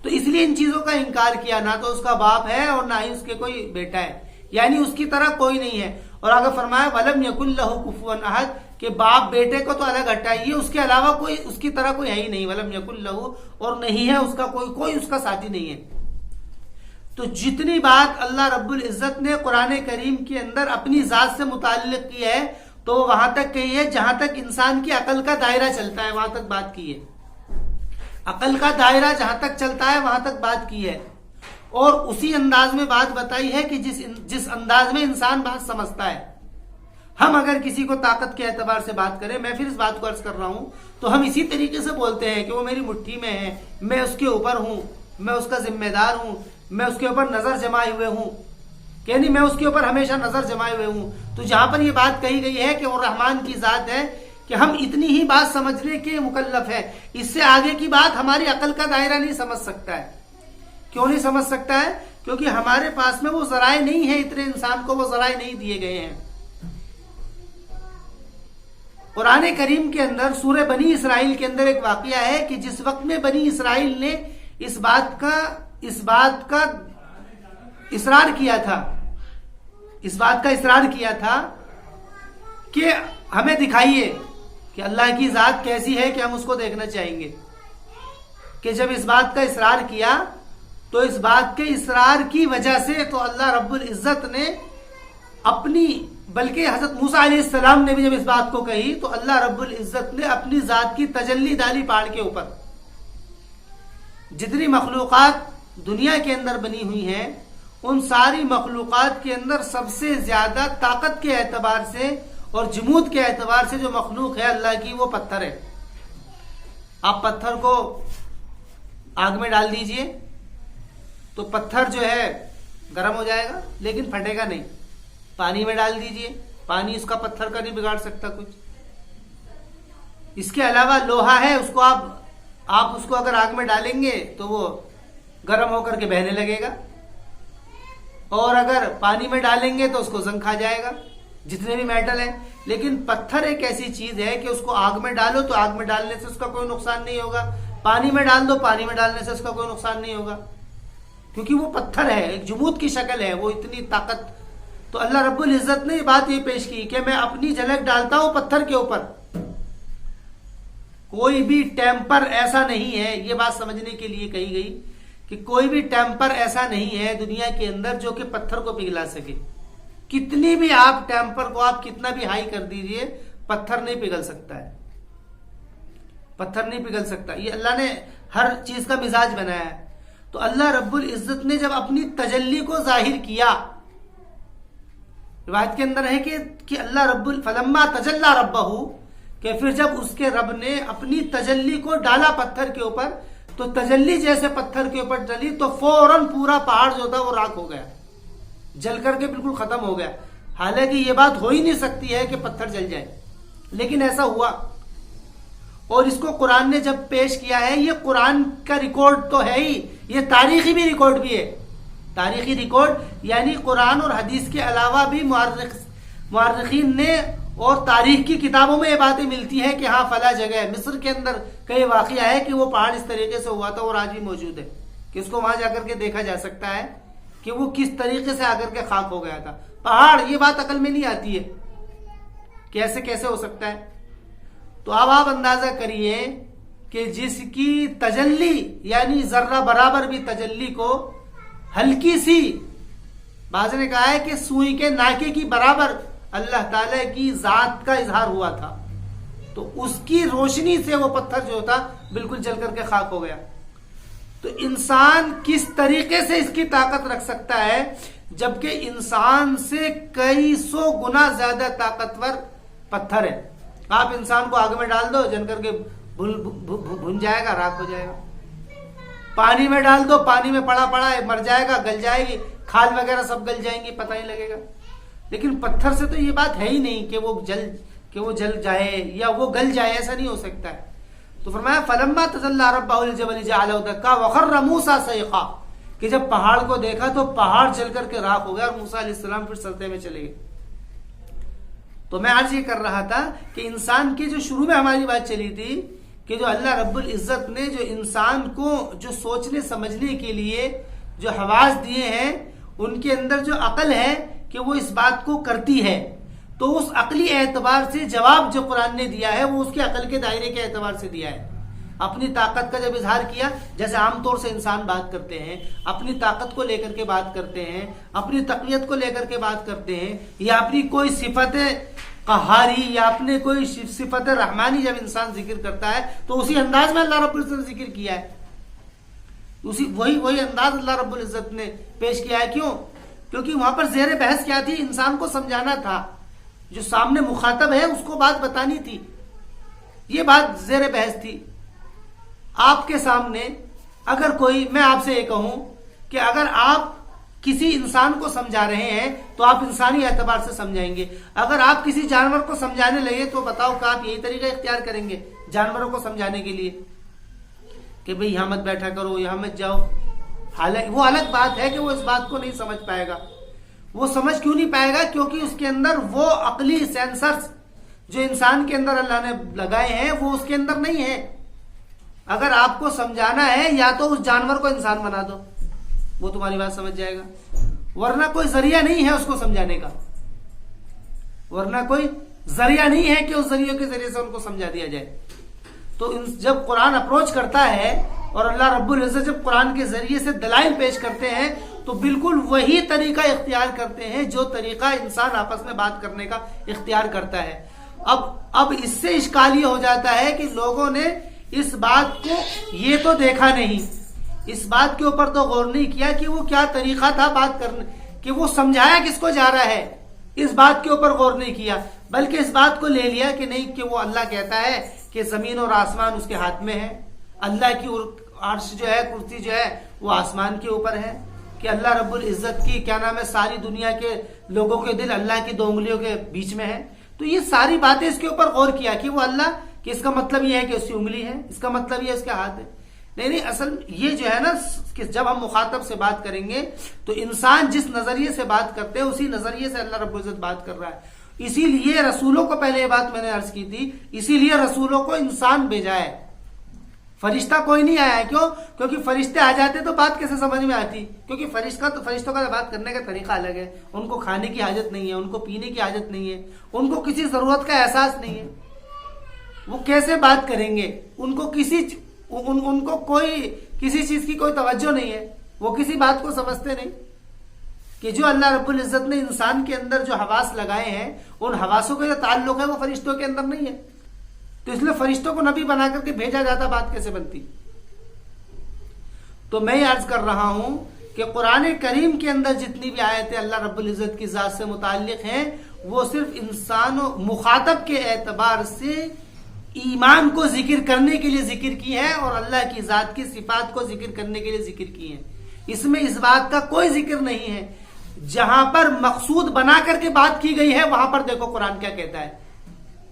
تو اس لیے ان چیزوں کا انکار کیا، نہ تو اس کا باپ ہے اور نہ ہی اس کے کوئی بیٹا ہے، یعنی اس کی طرح کوئی نہیں ہے. اور آگے فرمایا وَلَمْ يَكُنْ لَهُ كُفُوًا أَحَدٌ، کہ باپ بیٹے کو تو الگ ہٹائیے، اس کے علاوہ کوئی اس کی طرح کوئی ہے ہی نہیں. وَلَمْ يَكُنْ لَهُ، اور نہیں ہے اس کا کوئی اس کا ساتھی نہیں ہے. تو جتنی بات اللہ رب العزت نے قرآن کریم کے اندر اپنی ذات سے متعلق کی ہے، تو وہاں تک کہی ہے جہاں تک انسان کی عقل کا دائرہ چلتا ہے، وہاں تک بات کی ہے. عقل کا دائرہ جہاں تک چلتا ہے وہاں تک بات کی ہے. اور اسی انداز میں بات بتائی ہے کہ جس انداز میں انسان بات سمجھتا ہے. ہم اگر کسی کو طاقت کے اعتبار سے بات کریں، میں پھر اس بات کو عرض کر رہا ہوں، تو ہم اسی طریقے سے بولتے ہیں کہ وہ میری مٹھی میں ہے، میں اس کے اوپر ہوں، میں اس کا ذمہ دار ہوں، میں اس کے اوپر نظر جمائے ہوئے ہوں، کہ نہیں میں اس کے اوپر ہمیشہ نظر جمائے ہوئے ہوں. تو جہاں پر یہ بات کہی گئی ہے کہ وہ رحمان کی ذات ہے، کہ ہم اتنی ہی بات سمجھنے کے مکلف ہے. اس سے آگے کی بات ہماری عقل کا دائرہ نہیں سمجھ سکتا ہے. کیوں نہیں سمجھ سکتا ہے؟ کیونکہ ہمارے پاس میں وہ ذرائع نہیں ہے، اتنے انسان کو وہ ذرائع نہیں دیے گئے ہیں. قرآن کریم کے اندر سورہ بنی اسرائیل کے اندر ایک واقعہ ہے کہ جس وقت میں بنی اسرائیل نے اس بات کا اصرار کیا تھا کہ ہمیں دکھائیے کہ اللہ کی ذات کیسی ہے کہ ہم اس کو دیکھنا چاہیں گے، کہ جب اس بات کا اصرار کیا تو اس بات کے اصرار کی وجہ سے تو اللہ رب العزت نے بلکہ حضرت موسیٰ علیہ السلام نے بھی جب اس بات کو کہی تو اللہ رب العزت نے اپنی ذات کی تجلی ڈالی پہاڑ کے اوپر. جتنی مخلوقات دنیا کے اندر بنی ہوئی ہیں ان ساری مخلوقات کے اندر سب سے زیادہ طاقت کے اعتبار سے اور جمود کے اعتبار سے جو مخلوق ہے اللہ کی وہ پتھر ہے. آپ پتھر کو آگ میں ڈال دیجئے تو پتھر جو ہے گرم ہو جائے گا لیکن پھٹے گا نہیں. پانی میں ڈال دیجئے، پانی اس کا پتھر کا نہیں بگاڑ سکتا کچھ. اس کے علاوہ لوہا ہے، اس کو آپ اس کو اگر آگ میں ڈالیں گے تو وہ گرم ہو کر کے بہنے لگے گا، اور اگر پانی میں ڈالیں گے تو اس کو زنگ کھا جائے گا. جتنے بھی میٹل ہیں، لیکن پتھر ایک ایسی چیز ہے کہ اس کو آگ میں ڈالو تو آگ میں ڈالنے سے اس کا کوئی نقصان نہیں ہوگا، پانی میں ڈال دو پانی میں ڈالنے سے اس کا کوئی نقصان نہیں ہوگا، کیونکہ وہ پتھر ہے، ایک جمود کی شکل ہے، وہ اتنی طاقت. تو اللہ رب العزت نے یہ بات یہ پیش کی کہ میں اپنی جھلک ڈالتا ہوں پتھر کے اوپر. کوئی بھی ٹیمپر ایسا نہیں ہے، یہ بات سمجھنے کے لیے کہی گئی کہ کوئی بھی ٹیمپر ایسا نہیں ہے دنیا کے اندر جو کہ پتھر کو پگھلا سکے. کتنی بھی آپ ٹیمپر کو آپ کتنا بھی ہائی کر دیجئے پتھر نہیں پگھل سکتا ہے، پتھر نہیں پگھل سکتا. یہ اللہ نے ہر چیز کا مزاج بنایا ہے. تو اللہ رب العزت نے جب اپنی تجلی کو ظاہر کیا، روایت کے اندر ہے کہ اللہ فلما تجلی ربہ، کہ پھر جب اس کے رب نے اپنی تجلی کو ڈالا پتھر کے اوپر تو تجلی جیسے پتھر کے اوپر ڈلی تو فوراً پورا پہاڑ جو تھا وہ راکھ ہو گیا، جل کر کے بالکل ختم ہو گیا. حالانکہ یہ بات ہو ہی نہیں سکتی ہے کہ پتھر جل جائے، لیکن ایسا ہوا. اور اس کو قرآن نے جب پیش کیا ہے، یہ قرآن کا ریکارڈ تو ہے ہی، یہ تاریخی بھی ریکارڈ بھی ہے. تاریخی ریکارڈ یعنی قرآن اور حدیث کے علاوہ بھی مورخین نے اور تاریخ کی کتابوں میں یہ باتیں ملتی ہیں کہ ہاں فلاں جگہ مصر کے اندر کئی واقعہ ہے کہ وہ پہاڑ اس طریقے سے ہوا تھا اور آج بھی موجود ہے، کہ اس کو وہاں جا کر کے دیکھا جا سکتا ہے کہ وہ کس طریقے سے آ کر کے خاک ہو گیا تھا. پہاڑ، یہ بات عقل میں نہیں آتی ہے کہ ایسے کیسے ہو سکتا ہے. تو اب آپ اندازہ کریے کہ جس کی تجلی یعنی ذرہ برابر بھی تجلی کو ہلکی سی، بعض نے کہا ہے کہ سوئی کے ناکے کی برابر اللہ تعالی کی ذات کا اظہار ہوا تھا، تو اس کی روشنی سے وہ پتھر جو تھا بالکل جل کر کے خاک ہو گیا. تو انسان کس طریقے سے اس کی طاقت رکھ سکتا ہے جبکہ انسان سے کئی سو گنا زیادہ طاقتور پتھر ہے. آپ انسان کو آگ میں ڈال دو جل کر کے بھن جائے گا، راکھ ہو جائے گا. پانی میں ڈال دو، پانی میں پڑا مر جائے گا، گل جائے گی، کھال وغیرہ سب گل جائیں گی، پتہ نہیں لگے گا. لیکن پتھر سے تو یہ بات ہے ہی نہیں کہ وہ جل جائے یا وہ گل جائے، ایسا نہیں ہو سکتا ہے. تو فرمایا فلما تجلی ربہ للجبل جعلہ دکا وخر موسیٰ صیقا، کہ جب پہاڑ کو دیکھا تو پہاڑ جل کر کے راکھ ہو گیا اور موسیٰ علیہ السلام پھر سجدے میں چلے گئے. تو میں آج یہ کر رہا تھا کہ انسان کی جو شروع میں ہماری بات چلی تھی کہ جو اللہ رب العزت نے جو انسان کو جو سوچنے سمجھنے کے لیے جو حواس دیے ہیں ان کے اندر جو عقل ہے کہ وہ اس بات کو کرتی ہے، تو اس عقلی اعتبار سے جواب جو قرآن نے دیا ہے وہ اس کے عقل کے دائرے کے اعتبار سے دیا ہے. اپنی طاقت کا جب اظہار کیا، جیسے عام طور سے انسان بات کرتے ہیں، اپنی طاقت کو لے کر کے بات کرتے ہیں، اپنی تقویت کو لے کر کے بات کرتے ہیں، یا اپنی کوئی صفت قہاری یا اپنے کوئی صفت رحمانی جب انسان ذکر کرتا ہے تو اسی انداز میں اللہ رب العزت نے ذکر کیا ہے، وہی انداز اللہ رب العزت نے پیش کیا ہے. کیوں؟ کیونکہ وہاں پر زیر بحث کیا تھی؟ انسان کو سمجھانا تھا، جو سامنے مخاطب ہے اس کو بات بتانی تھی، یہ بات زیر بحث تھی. آپ کے سامنے اگر کوئی، میں آپ سے یہ کہوں کہ اگر آپ کسی انسان کو سمجھا رہے ہیں تو آپ انسانی اعتبار سے سمجھائیں گے. اگر آپ کسی جانور کو سمجھانے لگے تو بتاؤ کہ آپ یہی طریقہ اختیار کریں گے جانوروں کو سمجھانے کے لیے کہ بھئی یہاں مت بیٹھا کرو، یہاں مت جاؤ. حالانکہ وہ الگ بات ہے کہ وہ اس بات کو نہیں سمجھ پائے گا. وہ سمجھ کیوں نہیں پائے گا؟ کیونکہ اس کے اندر وہ عقلی سینسرز جو انسان کے اندر اللہ نے لگائے ہیں وہ اس کے اندر نہیں ہے. اگر آپ کو سمجھانا ہے یا تو اس جانور کو انسان بنا دو, وہ تمہاری بات سمجھ جائے گا, ورنہ کوئی ذریعہ نہیں ہے اس کو سمجھانے کا, ورنہ کوئی ذریعہ نہیں ہے کہ اس ذریعے کے ذریعے سے ان کو سمجھا دیا جائے. تو جب قرآن اپروچ کرتا ہے اور اللہ رب العزت جب قرآن کے ذریعے سے دلائل پیش کرتے ہیں تو بالکل وہی طریقہ اختیار کرتے ہیں جو طریقہ انسان آپس میں بات کرنے کا اختیار کرتا ہے. اب اس سے اشکال یہ ہو جاتا ہے کہ لوگوں نے اس بات کو یہ تو دیکھا نہیں, اس بات کے اوپر تو غور نہیں کیا کہ وہ کیا طریقہ تھا بات کرنے, کہ وہ سمجھایا کس کو جا رہا ہے, اس بات کے اوپر غور نہیں کیا, بلکہ اس بات کو لے لیا کہ نہیں کہ وہ اللہ کہتا ہے کہ زمین اور آسمان اس کے ہاتھ میں ہے, اللہ کی عرش جو ہے, کرسی جو ہے وہ آسمان کے اوپر ہے, کہ اللہ رب العزت کی کیا نام ہے ساری دنیا کے لوگوں کے دل اللہ کی 2 انگلیوں کے بیچ میں ہے. تو یہ ساری باتیں اس کے اوپر غور کیا کہ وہ اللہ, کہ اس کا مطلب یہ ہے کہ اس کی انگلی ہے, اس کا مطلب یہ ہے اس کے ہاتھ ہے. نہیں, اصل یہ جو ہے نا کہ جب ہم مخاطب سے بات کریں گے تو انسان جس نظریے سے بات کرتے ہیں اسی نظریے سے اللہ رب العزت بات کر رہا ہے. اسی لیے رسولوں کو, پہلے یہ بات میں نے عرض کی تھی, اسی لیے رسولوں کو انسان بھیجا ہے, فرشتہ کوئی نہیں آیا ہے. کیوں؟ کیونکہ فرشتے آ جاتے تو بات کیسے سمجھ میں آتی, کیونکہ فرشتوں کا بات کرنے کا طریقہ الگ ہے. ان کو کھانے کی حاجت نہیں ہے, ان کو پینے کی حاجت نہیں ہے, ان کو کسی ضرورت کا احساس نہیں ہے, وہ کیسے بات کریں گے؟ ان کو کوئی کسی چیز کی کوئی توجہ نہیں ہے, وہ کسی بات کو سمجھتے نہیں. کہ جو اللہ رب العزت نے انسان کے اندر جو حواس لگائے ہیں ان حواسوں کا جو تعلق ہے وہ فرشتوں کے اندر نہیں ہے. تو اس لیے فرشتوں کو نبی بنا کر کے بھیجا جاتا, بات کیسے بنتی؟ تو میں عرض کر رہا ہوں کہ قرآن کریم کے اندر جتنی بھی آیتیں اللہ رب العزت کی ذات سے متعلق ہیں وہ صرف انسان و مخاطب کے اعتبار سے ایمان کو ذکر کرنے کے لیے ذکر کی ہے اور اللہ کی ذات کی صفات کو ذکر کرنے کے لیے ذکر کی ہیں. اس میں اس بات کا کوئی ذکر نہیں ہے. جہاں پر مقصود بنا کر کے بات کی گئی ہے وہاں پر دیکھو قرآن کیا کہتا ہے.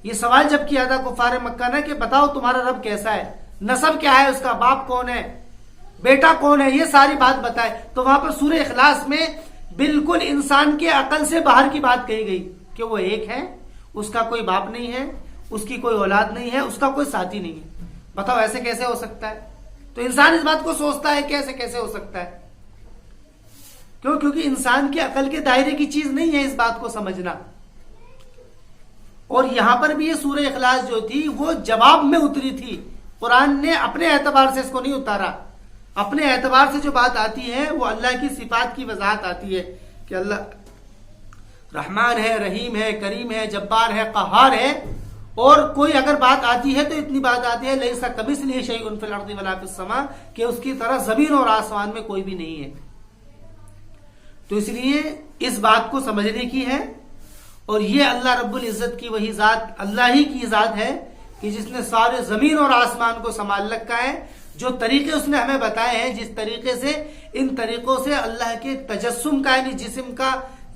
یہ سوال جب کیا تھا کفار مکہ نے کہ بتاؤ تمہارا رب کیسا ہے, نسب کیا ہے اس کا, باپ کون ہے, بیٹا کون ہے, یہ ساری بات بتائے. تو وہاں پر سورہ اخلاص میں بالکل انسان کے عقل سے باہر کی بات کہی گئی کہ وہ ایک ہے, اس کا کوئی باپ نہیں ہے, اس کی کوئی اولاد نہیں ہے, اس کا کوئی ساتھی نہیں ہے. بتاؤ ایسے کیسے ہو سکتا ہے؟ تو انسان اس بات کو سوچتا ہے کہ ایسے کیسے ہو سکتا ہے. کیوں؟ کیونکہ انسان کے عقل کے دائرے کی چیز نہیں ہے اس بات کو سمجھنا. اور یہاں پر بھی یہ سورہ اخلاص جو تھی وہ جواب میں اتری تھی. قرآن نے اپنے اعتبار سے اس کو نہیں اتارا. اپنے اعتبار سے جو بات آتی ہے وہ اللہ کی صفات کی وضاحت آتی ہے کہ اللہ رحمان ہے, رحیم ہے, کریم ہے, جبار ہے, قہار ہے. اور کوئی اگر بات آتی ہے تو اتنی بات آتی ہے لیسا کمثلہ شیء فی الارض ولا فی السماء, کہ اس کی طرح زمین اور آسمان میں کوئی بھی نہیں ہے. تو اس لیے اس بات کو سمجھنے کی ہے. اور یہ اللہ رب العزت کی وہی ذات, اللہ ہی کی ذات ہے کہ جس نے سارے زمین اور آسمان کو سنبھال رکھا ہے. جو طریقے اس نے ہمیں بتائے ہیں, جس طریقے سے, ان طریقوں سے اللہ کے تجسم کا یعنی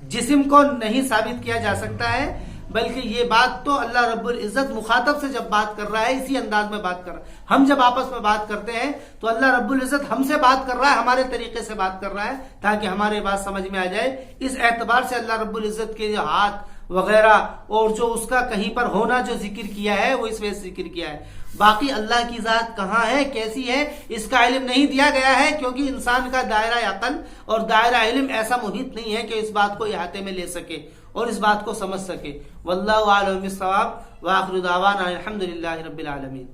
جسم کو نہیں ثابت کیا جا سکتا ہے, بلکہ یہ بات تو اللہ رب العزت مخاطب سے جب بات کر رہا ہے اسی انداز میں بات کر رہا ہے. ہم جب آپس میں بات کرتے ہیں تو اللہ رب العزت ہم سے بات کر رہا ہے, ہمارے طریقے سے بات کر رہا ہے تاکہ ہمارے بات سمجھ میں آ جائے. اس اعتبار سے اللہ رب العزت کے جو ہاتھ وغیرہ اور جو اس کا کہیں پر ہونا جو ذکر کیا ہے وہ اس وجہ سے ذکر کیا ہے. باقی اللہ کی ذات کہاں ہے, کیسی ہے, اس کا علم نہیں دیا گیا ہے, کیونکہ انسان کا دائرہ عقل اور دائرہ علم ایسا محیط نہیں ہے کہ اس بات کو احاطے میں لے سکے اور اس بات کو سمجھ سکے. واللہ اعلم بالصواب. وآخر دعوانا الحمدللہ رب العالمین.